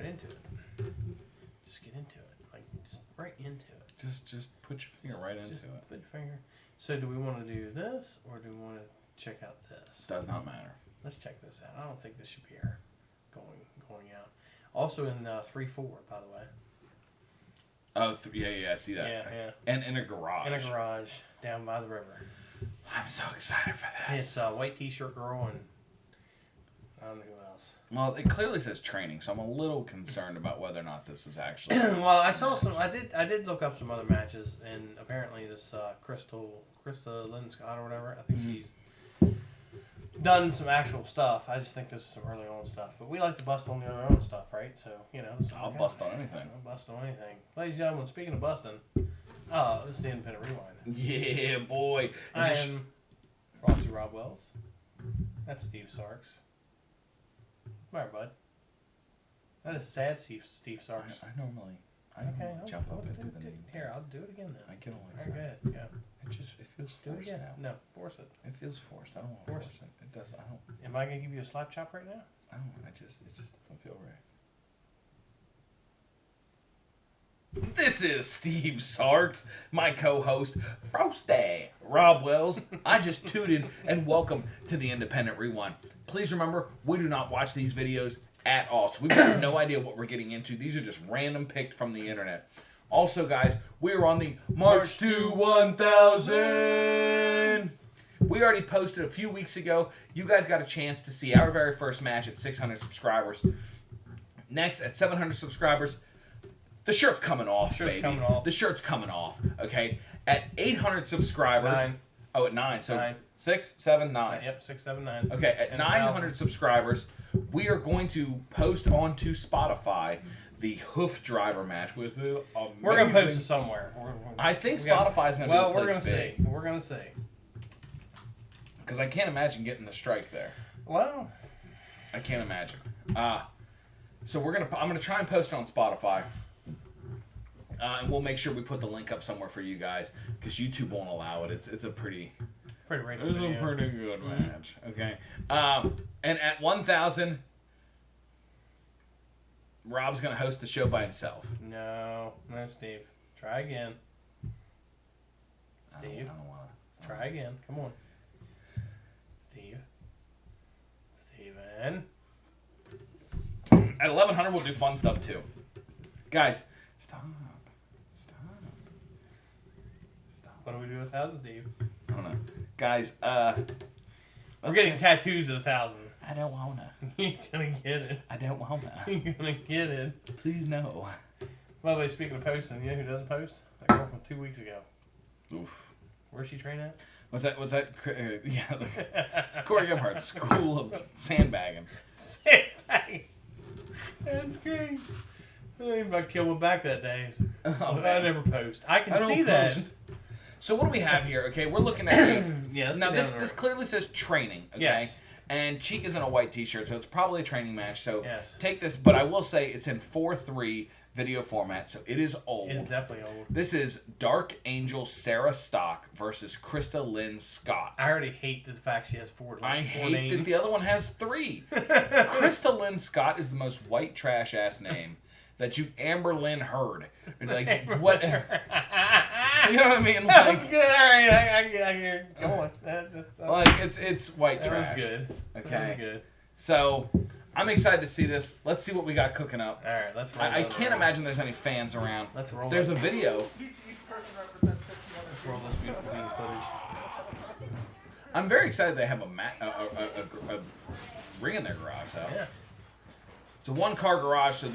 right into it. Just get into it. Like, just right into it. Just put your finger right into it. Put your finger. So do we want to do this, or do we want to check out this? Does not matter. Let's check this out. I don't think this should be air going out. Also in 3/4, by the way. Oh, yeah, I see that. Yeah. And in a garage. In a garage down by the river. I'm so excited for this. It's a white t-shirt girl and I don't know who else. Well, it clearly says training, so I'm a little concerned about whether or not this is actually. Well, I saw some. I did look up some other matches, and apparently this Krista Lynn Scott or whatever. I think she's done some actual stuff. I just think this is some early on stuff. But we like to bust on the other own stuff, right? So I'll bust on anything. I'll bust on anything. Ladies and gentlemen, speaking of busting, this is the Independent Rewind. Yeah, boy. I am Frosty Rob Wells. That's Steve Sarks. Come here, bud. That is sad Steve Sarks. I normally jump up and do the name. Here, I'll do it again then. I get all excited. Okay, yeah. It feels forced now. No, force it. It feels forced. I don't want to force it. It does. I don't. Am I gonna give you a slap chop right now? I don't. It just doesn't feel right. This is Steve Sarks, my co-host, Frosty Rob Wells. I just tooted, and welcome to the Independent Rewind. Please remember, we do not watch these videos at all, so we've got no idea what we're getting into. These are just random picked from the internet. Also, guys, we are on the March to 1,000. We already posted a few weeks ago. You guys got a chance to see our very first match at 600 subscribers. Next, at 700 subscribers, the shirt's coming off, baby. The shirt's coming off, okay? At 800 subscribers. 9. Oh, at 9. So 9. 6, 7, 9. Yep, 6, 7, 9. Okay, at 900 subscribers, we are going to post onto Spotify the Hoof Driver match with the amazing... We're going to post it somewhere. I think Spotify's going to be the place. Well, we're going to see. We're going to see. Because I can't imagine getting the strike there. Well, I can't imagine. So I'm going to try and post it on Spotify. And we'll make sure we put the link up somewhere for you guys, because YouTube won't allow it. It's a pretty racial video. It's a pretty good match. Okay. And at 1,000, Rob's going to host the show by himself. No, Steve. Try again. Steve. I don't want to. Try again. Come on. Steve. Steven. At 1,100, we'll do fun stuff too. Guys, stop. What do we do with 1,000, Steve? I don't know. Guys, we're getting tattoos at 1,000. I don't wanna. You're gonna get it. I don't wanna. You're gonna get it. Please no. By the way, speaking of posting, you know who doesn't post? That girl from 2 weeks ago. Oof. Where's she train at? What's that? Yeah, Corey Gebhardt, School of Sandbagging. Sandbagging. That's great. I think I killed my back that day. I never post. I can see that. So what do we have here? Okay, we're looking at now. This clearly says training. Okay, yes. And Cheek is in a white T-shirt, so it's probably a training match. So yes. Take this, but I will say it's in 4:3 video format, so it is old. It's definitely old. This is Dark Angel Sarah Stock versus Krista Lynn Scott. I already hate the fact she has four names. That the other one has 3. Krista Lynn Scott is the most white trash ass name that you Amber Lynn Heard. Like what? You know what I mean? That was good. All right, I hear. Go on. Like it's white trash. That was good. Okay. That was good. So I'm excided to see this. Let's see what we got cooking up. All right, let's roll. I can't imagine there's any fans around. Let's roll. There's a video. Let's roll this beautiful bean footage. I'm very excited they have a ring in their garage, though. Yeah. It's a 1-car garage, so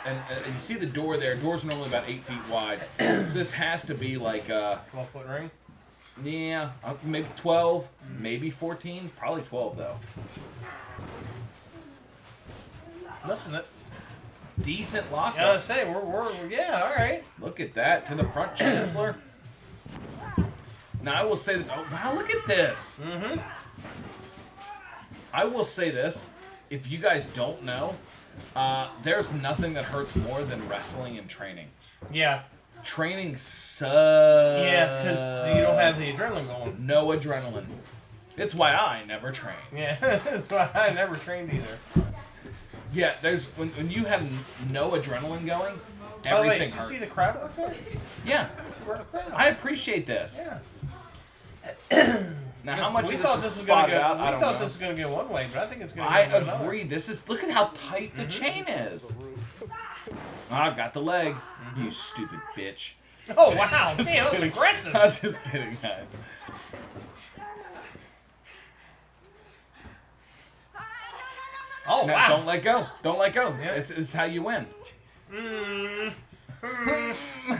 and you see the door there. Doors are normally about 8 feet wide, so this has to be like a 12-foot ring. Yeah, maybe 12, maybe 14, probably 12 though. Listen, it. Decent lockup. I gotta say, we're yeah, all right. Look at that to the front, Chancellor. Now I will say this. Oh wow, look at this. Mm-hmm. I will say this. If you guys don't know, there's nothing that hurts more than wrestling and training. Yeah. Training sucks. Yeah, because you don't have the adrenaline going. No adrenaline. It's why I never train. Yeah, that's why I never trained either. Yeah, there's when you have no adrenaline going, By the way, everything did you hurts. see the crowd work there? Yeah, She worked the crowd. I appreciate this. Yeah. Now, how much we of thought this is was gonna spotted go, out, I we don't thought know. this was going to go one way, but I think it's going to I go another. agree. Look at how tight the chain is. I got the leg. You stupid bitch. Oh, wow. Just Damn, that was kidding. aggressive. I'm just kidding, guys. Oh, Now, wow. don't let go. Don't let go. Yeah. It's how you win.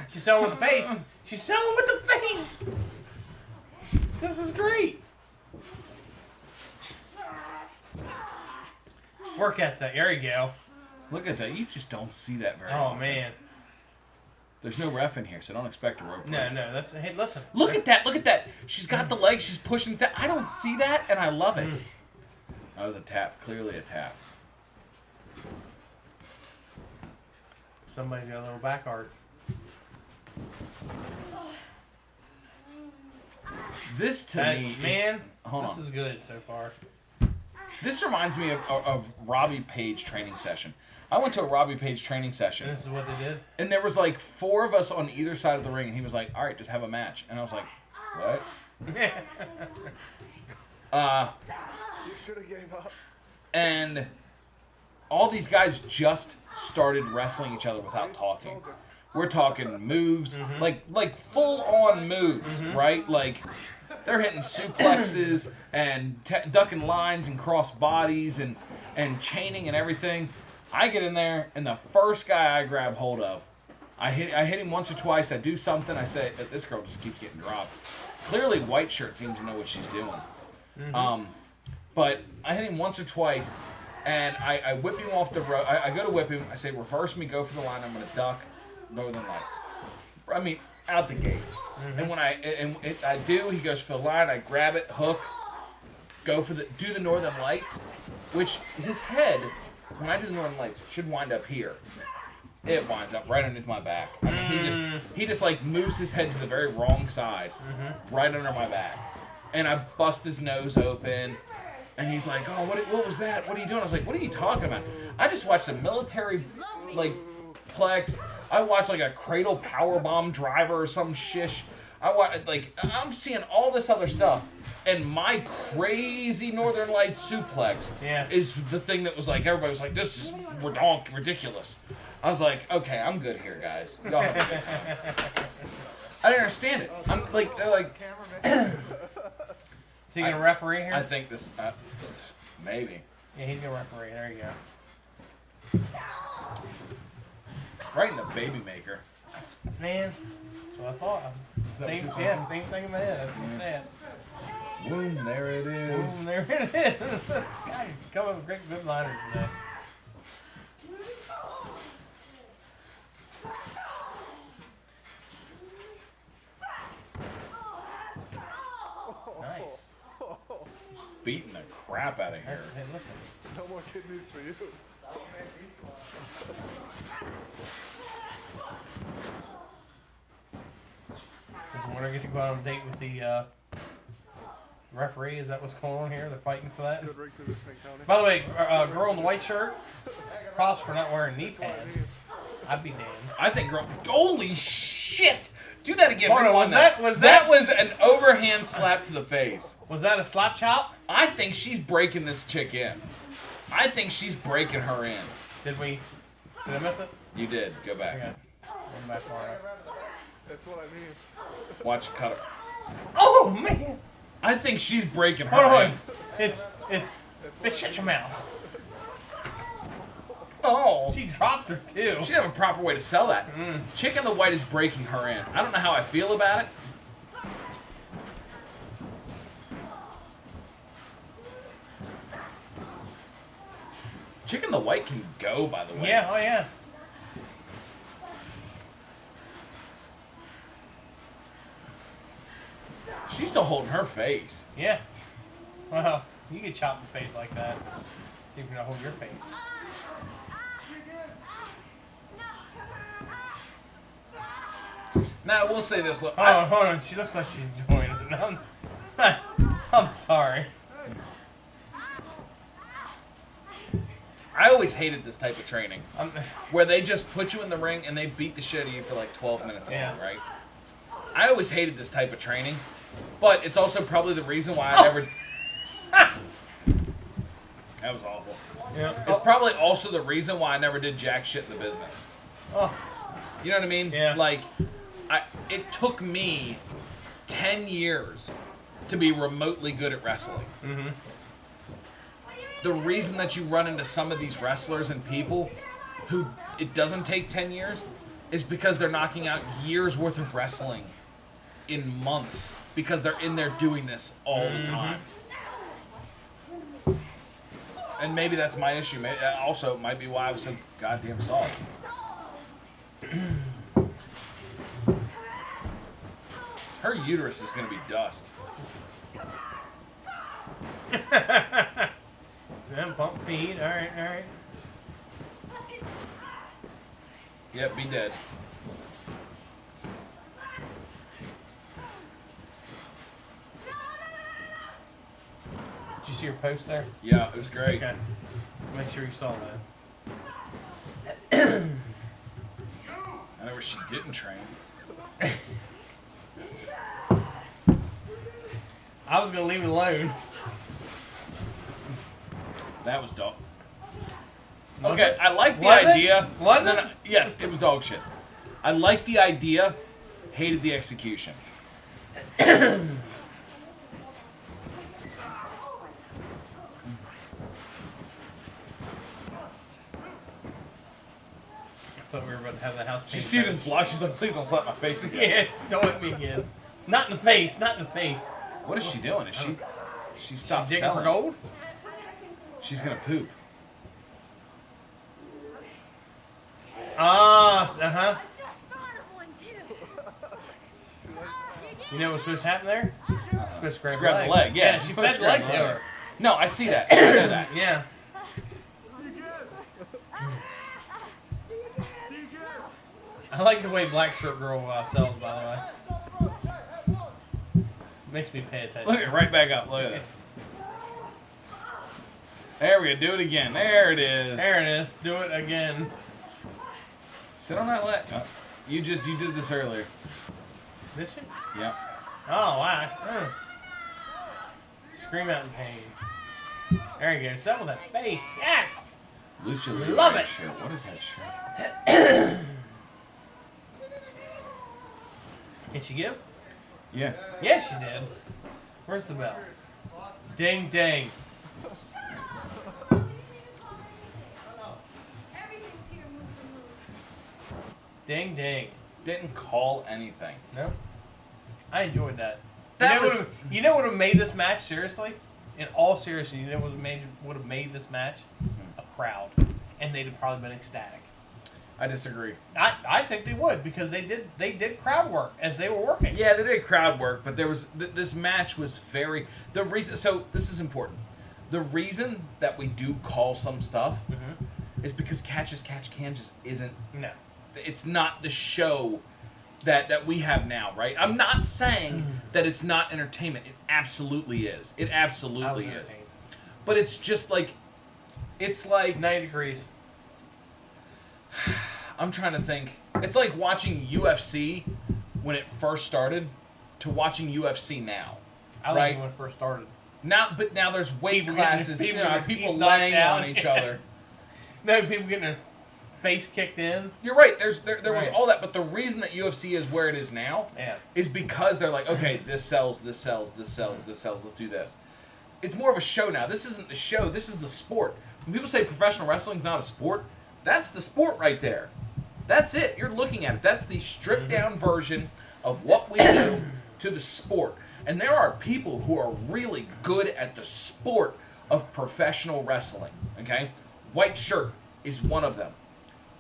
She's selling with the face. She's selling with the face. This is great. Work ethic. There you go. Look at that. You just don't see that very Oh, often. man. There's no ref in here, so don't expect a rope. No, no. That's. Hey, listen. Look at that. Look at that. She's got the leg. She's pushing that. I don't see that, and I love it. That was a tap. Clearly a tap. Somebody's got a little back art. This to That's, me man, is... Hold this on. is good so far. This reminds me of Robbie Page training session. I went to a Robbie Page training session. And this is what they did? And there was like 4 of us on either side of the ring, and he was like, "All right, just have a match." And I was like, "What?" You should have gave up. And all these guys just started wrestling each other without talking. We're talking moves, like full on moves, right? Like they're hitting suplexes and ducking lines and cross bodies and chaining and everything. I get in there, and the first guy I grab hold of, I hit him once or twice. I do something. I say, "This girl just keeps getting dropped." Clearly, White Shirt seems to know what she's doing. But I hit him once or twice, and I whip him off the rope. I go to whip him. I say, "Reverse me, go for the line. I'm going to duck Northern Lights." I mean, out the gate. And when I do, he goes for the line. I grab it, hook, do the Northern Lights, which his head, when I do the Northern Lights, should wind up here. It winds up right underneath my back. I mean, he just like moves his head to the very wrong side, right under my back, and I bust his nose open. And he's like, "Oh, what was that? What are you doing?" I was like, "What are you talking about?" I just watched a military, like, plex. I watched, like, a cradle powerbomb driver or some shish. I'm seeing all this other stuff. And my crazy Northern Lights suplex is the thing that was like, everybody was like, "This is ridiculous." I was like, "Okay, I'm good here, guys. Y'all have a good time." I didn't understand it. I'm like, they're like... Is he going to referee here? I think this... maybe. Yeah, he's going to referee. There you go. Right in the baby maker. Man, that's what I thought. Same thing in my head. That's what I'm saying. Boom, there it is. Boom, there it is. This guy coming with great good liners today. Nice. Just beating the crap out of here. Hey, listen. No more kidneys for you. Does the winner get to go out on a date with the referee? Is that what's going on here? They're fighting for that? Good rig through this thing, Tony. By the way, girl in the white shirt, cross for not wearing knee pads. I'd be damned. I think, girl. Holy shit! Do that again. Hold on, Rewind that was an overhand slap to the face. Was that a slap chop? I think she's breaking this chick in. I think she's breaking her in. Did I miss it? You did. Go back. Okay. One back far enough. That's what I mean. Watch cut her. Oh man! I think she's breaking her Hold in. on. It's shut your mouth. Oh. She dropped her too. She didn't have a proper way to sell that. Chick in the white is breaking her in. I don't know how I feel about it. Chick in the white can go, by the way. Yeah, oh yeah. She's still holding her face. Yeah. Well, you get chopped in the face like that. See if you can hold your face. Now, I will say this. Look, Hold on. She looks like she's enjoying it. I'm sorry. I I always hated this type of training. I'm, Where they just put you in the ring and they beat the shit out of you for like 12 minutes Yeah. long, right? I always hated this type of training, but it's also probably the reason why I never... That was awful. yeah. It's probably also the reason why I never did jack shit in the business. Oh, You know what I mean? Yeah. Like, it took me 10 years to be remotely good at wrestling. mm-hmm. The reason that you run into some of these wrestlers and people who it doesn't take 10 years is because they're knocking out years worth of wrestling in months because they're in there doing this all the time. And maybe that's my issue. Also, it might be why I was so goddamn soft. Her uterus is going to be dust. Yeah, bump feet. All right, all right. Yep, be dead. Did you see your post there? Yeah, it was great. Okay. Make sure you saw that. I know where she didn't train. I was gonna leave it alone. That was dog. Was Okay, it? I like the Was it? idea. Was No, it? no, yes, it was dog shit. I liked the idea, hated the execution. I thought we were about to have the house. She painted see her back. just blush. She's like, please don't slap my face again. Yes, don't hit me again. Not in the face. Not in the face. What is she doing? Is she She stopped digging selling? for gold? She's gonna poop. Ah, uh huh. I just started one too. You know what's supposed to happen there? Supposed to grab, Grab the leg. Yeah, she's she supposed fed to the grab leg the to leg. her. No, I see that. I know that. Yeah. I like the way Black Shirt Girl sells, by the way. Makes me pay attention. Look at it right back up. Look at this. There we go. Do it again. There it is. There it is. Do it again. Sit on that leg. Oh, you did this earlier. This one? Yep. Oh, wow. Scream out in pain. There you go. Settle that face. Yes! Lucha Love Libre it. shirt. What is that shirt? Can she give? Yeah. Yes, she did. Where's the bell? Ding, ding. Ding, ding. Didn't call anything. No. I enjoyed that. That You know what would have made this match, seriously? In all seriousness, you know what would have made this match? A crowd. And they'd have probably been ecstatic. I disagree. I think they would, because they did crowd work as they were working. Yeah, they did crowd work, but there was this match was very so this is important. The reason that we do call some stuff is because Catch as Catch Can just isn't. No. It's not the show that we have now, right? I'm not saying that it's not entertainment. It absolutely is. It absolutely is. entertained. But it's just like, it's like 90 degrees. I'm trying to think. It's like watching UFC when it first started to watching UFC now. I like Right. it when it first started. But now there's weight People getting- classes. people you know, getting people knocked laying down. on each other. No, people getting their face kicked in. You're right. There was Right. all that, but the reason that UFC is where it is now Yeah. is because they're like, okay, this sells, this sells, this sells, this sells. Let's do this. It's more of a show now. This isn't the show. This is the sport. When people say professional wrestling's not a sport, that's the sport right there. That's it. You're looking at it. That's the stripped down version of what we do to the sport. And there are people who are really good at the sport of professional wrestling. Okay? White Shirt is one of them.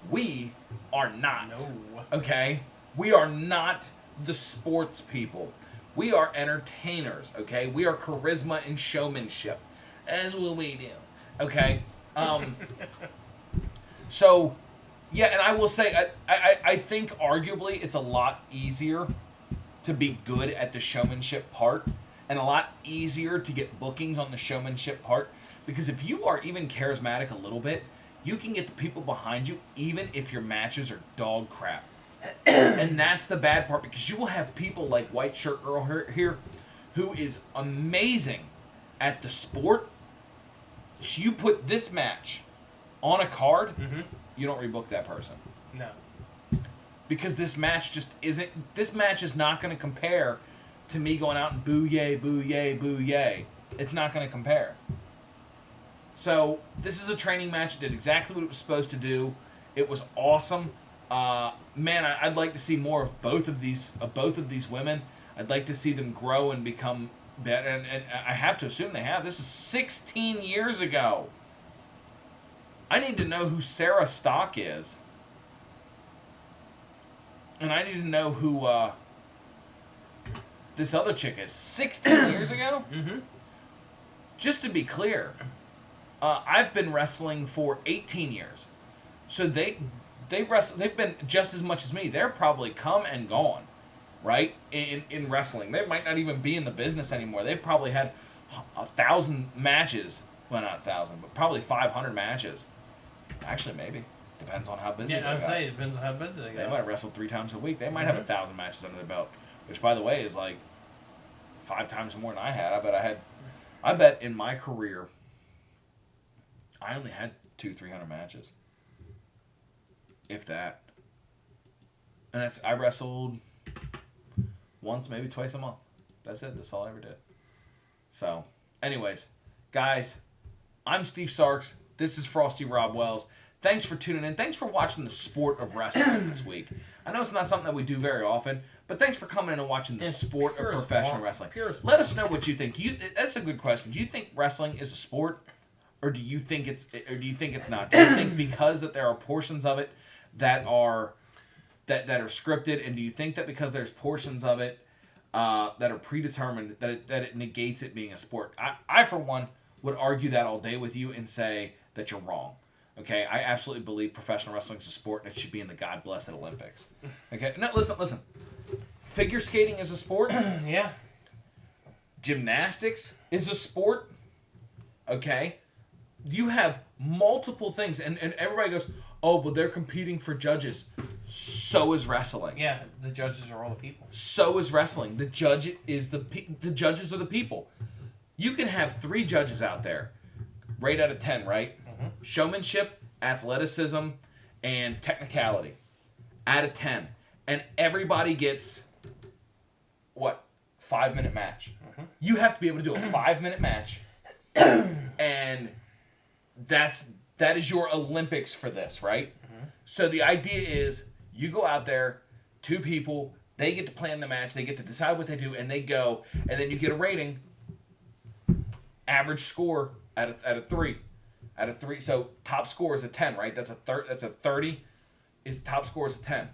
We are not. No. Okay? We are not the sports people. We are entertainers. Okay? We are charisma and showmanship. That's what we do. Okay? So, yeah, and I will say, I think arguably it's a lot easier to be good at the showmanship part and a lot easier to get bookings on the showmanship part, because if you are even charismatic a little bit, you can get the people behind you even if your matches are dog crap. And that's the bad part, because you will have people like White Shirt Girl here who is amazing at the sport. You put this match on a card, you don't rebook that person. No. Because this match just isn't... This match is not going to compare to me going out and boo yay, boo yay, boo yay. It's not going to compare. So, this is a training match. It did exactly what it was supposed to do. It was awesome. Man, I'd like to see more of both of these women. I'd like to see them grow and become better. And I have to assume they have. This is 16 years ago. I need to know who Sarah Stock is. And I need to know who this other chick is. 16 years ago? Mm-hmm. Just to be clear, I've been wrestling for 18 years. So they've been just as much as me. They're probably come and gone, right? In wrestling. They might not even be in the business anymore. They've probably had 1,000 matches. Well, not 1,000, but probably 500 matches. Actually, maybe. Depends on how busy they Yeah, I got. would say it depends on how busy they They got. might have wrestled 3 times a week. They might have 1,000 matches under their belt, which, by the way, is like 5 times more than I had. I bet in my career, I only had 200-300 matches, if that. And I wrestled once, maybe twice a month. That's it. That's all I ever did. So, anyways, guys, I'm Steve Sarks. This is Frosty Rob Wells. Thanks for tuning in. Thanks for watching the sport of wrestling this week. I know it's not something that we do very often, but thanks for coming in and watching the sport of professional wrestling. Let us know what you think. That's a good question. Do you think wrestling is a sport, or do you think it's not? Do you think because that there are portions of it that are scripted, and do you think that because there's portions of it that are predetermined that it negates it being a sport? I for one would argue that all day with you and say that you're wrong. Okay, I absolutely believe professional wrestling is a sport and it should be in the God-blessed Olympics. Okay, no, listen. Figure skating is a sport. Yeah. Gymnastics is a sport. Okay, you have multiple things, and everybody goes, oh, but they're competing for judges. So is wrestling. Yeah, the judges are all the people. So is wrestling. The judges are the people. You can have 3 judges out there, rate out of 10, right? Showmanship, athleticism, and technicality out of 10. And everybody gets, 5-minute match. You have to be able to do a 5-minute match. And that is your Olympics for this, right? So the idea is you go out there, 2 people, they get to plan the match, they get to decide what they do, and they go, and then you get a rating, average score out of 3. Out of 3, so top score is a 10, right? That's a 30. Is top score is a 10.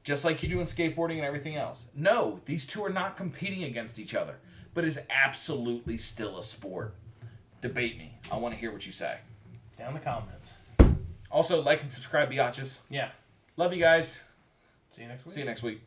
Just like you do in skateboarding and everything else. No, these 2 are not competing against each other, but is absolutely still a sport. Debate me. I want to hear what you say. Down in the comments. Also, like and subscribe, biatches. Yeah. Love you guys. See you next week. See you next week.